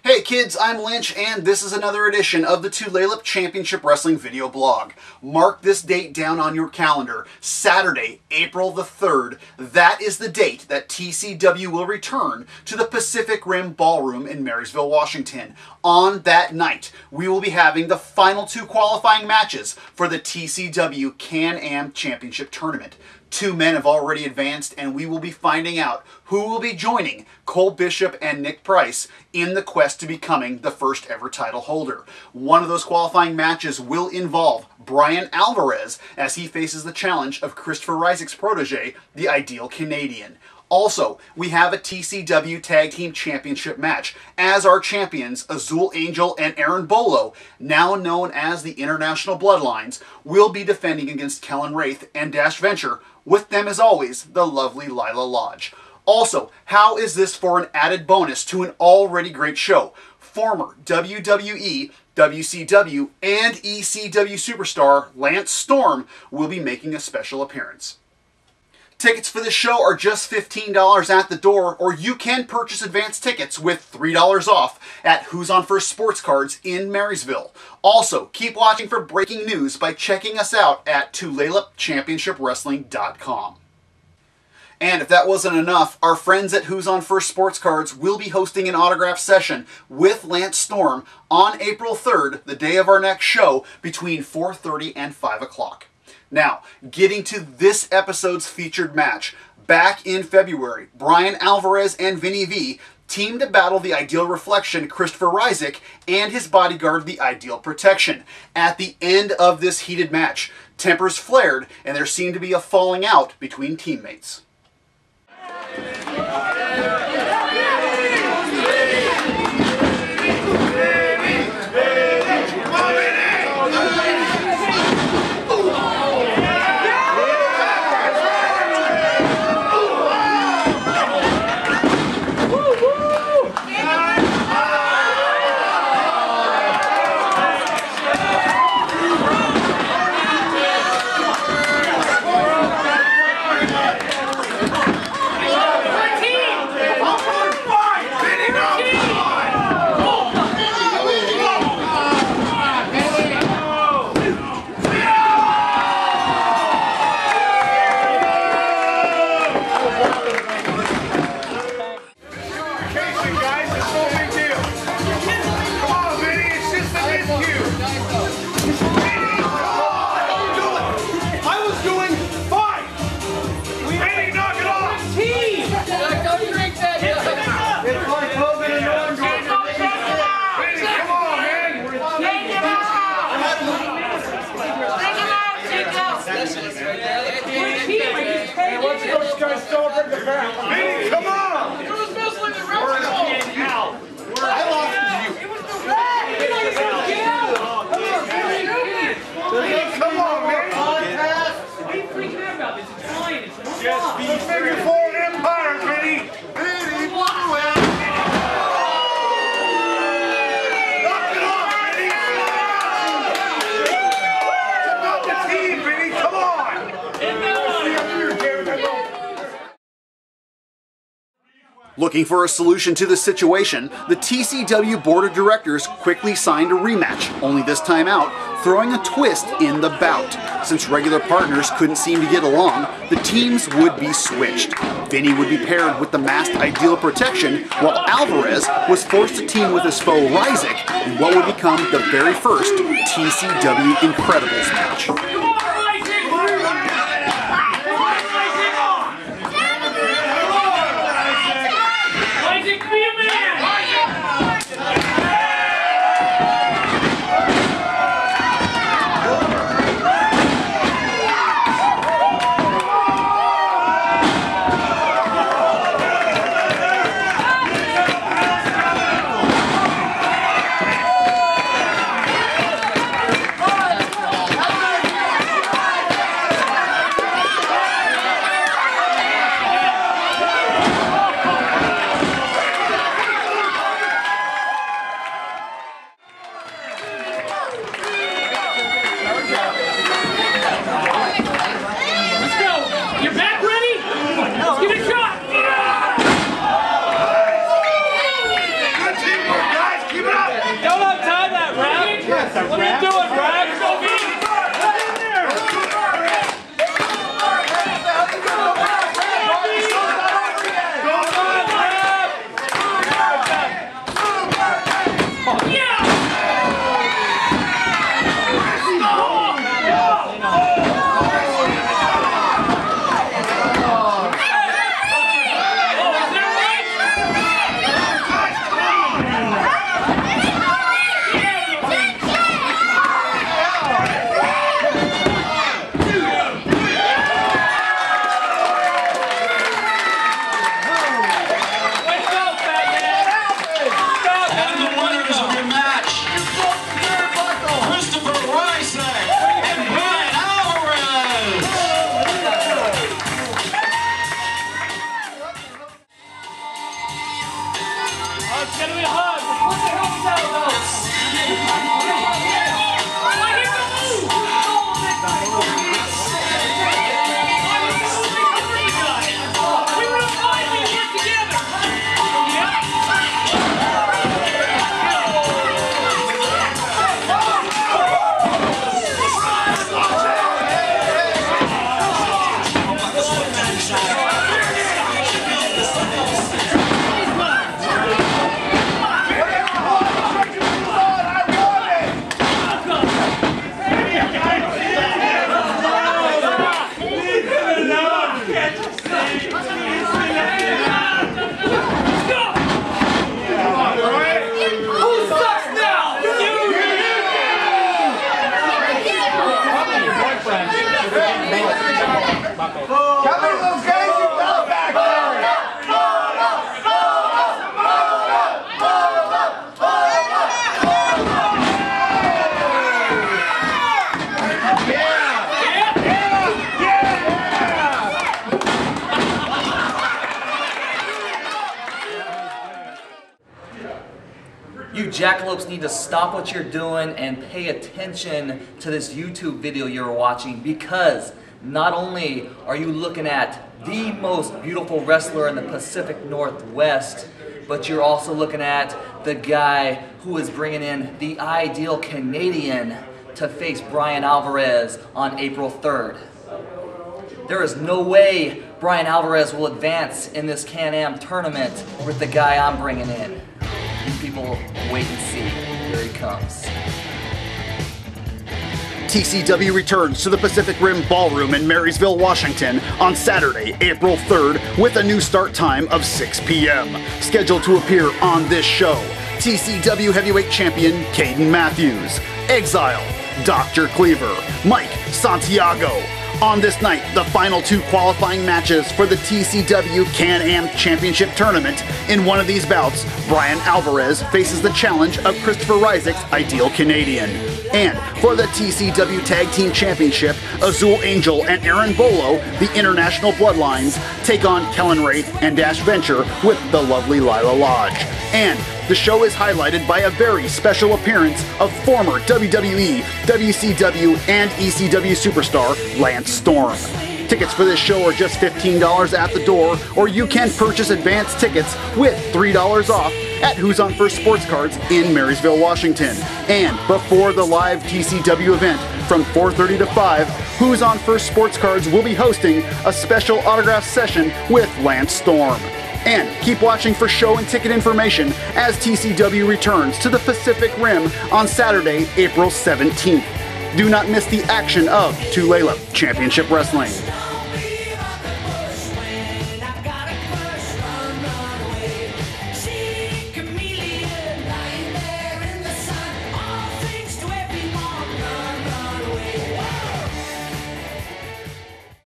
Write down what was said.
Hey kids, I'm Lynch, and this is another edition of the Tulalip Championship Wrestling video blog. Mark this date down on your calendar, Saturday, April the 3rd. That is the date that TCW will return to the Pacific Rim Ballroom in Marysville, Washington. On that night, we will be having the final two qualifying matches for the TCW Can-Am Championship Tournament. Two men have already advanced, and we will be finding out who will be joining Cole Bishop and Nick Price in the quest to becoming the first ever title holder. One of those qualifying matches will involve Bryan Alvarez as he faces the challenge of Christopher Ryseck's protege, the Ideal Canadian. Also, we have a TCW Tag Team Championship match, as our champions Azul Angel and Aaron Bolo, now known as the International Bloodlines, will be defending against Kellen Wraith and Dash Venture, with them as always, the lovely Lila Lodge. Also, how is this for an added bonus to an already great show? Former WWE, WCW, and ECW superstar Lance Storm will be making a special appearance. Tickets for this show are just $15 at the door, or you can purchase advance tickets with $3 off at Who's on First Sports Cards in Marysville. Also, keep watching for breaking news by checking us out at TulalipChampionshipWrestling.com. And if that wasn't enough, our friends at Who's on First Sports Cards will be hosting an autograph session with Lance Storm on April 3rd, the day of our next show, between 4:30 and 5 o'clock. Now, getting to this episode's featured match. Back in February, Bryan Alvarez and Vinny V teamed to battle the Ideal Reflection, Christopher Ryseck, and his bodyguard, the Ideal Protection. At the end of this heated match, tempers flared, and there seemed to be a falling out between teammates. Vinny, come on! It was mostly the rest of I lost to you. It was the red! Come on, man! What are you freaking out about? This is fine. It's fine. Just be figure for an empire, Vinny! Vinny, blow it! Knock it off, Vinny! Get out the team, Vinny! Come on! Looking for a solution to the situation, the TCW Board of Directors quickly signed a rematch, only this time out, throwing a twist in the bout. Since regular partners couldn't seem to get along, the teams would be switched. Vinny would be paired with the masked Ideal Protection, while Alvarez was forced to team with his foe Ryseck in what would become the very first TCW Incredibles match. jackalopes need to stop what you're doing and pay attention to this YouTube video you're watching, because not only are you looking at the most beautiful wrestler in the Pacific Northwest, but you're also looking at the guy who is bringing in the ideal Canadian to face Bryan Alvarez on April 3rd. There is no way Bryan Alvarez will advance in this Can-Am tournament with the guy I'm bringing in. You people wait and see. Here he comes. TCW returns to the Pacific Rim Ballroom in Marysville, Washington on Saturday, April 3rd with a new start time of 6 p.m. Scheduled to appear on this show, TCW Heavyweight Champion Caden Matthews, Exile, Dr. Cleaver, Mike Santiago. On this night, the final 2 qualifying matches for the TCW Can-Am Championship Tournament. In one of these bouts, Bryan Alvarez faces the challenge of Christopher Ryseck's Ideal Canadian. And for the TCW Tag Team Championship, Azul Angel and Aaron Bolo, the International Bloodlines, take on Kellen Wraith and Dash Venture with the lovely Lila Lodge. And the show is highlighted by a very special appearance of former WWE, WCW, and ECW superstar Lance Storm. Tickets for this show are just $15 at the door, or you can purchase advance tickets with $3 off at Who's on First Sports Cards in Marysville, Washington. And before the live TCW event from 4:30 to 5, Who's on First Sports Cards will be hosting a special autograph session with Lance Storm. And keep watching for show and ticket information as TCW returns to the Pacific Rim on Saturday, April 17th. Do not miss the action of Tulalip Championship Wrestling.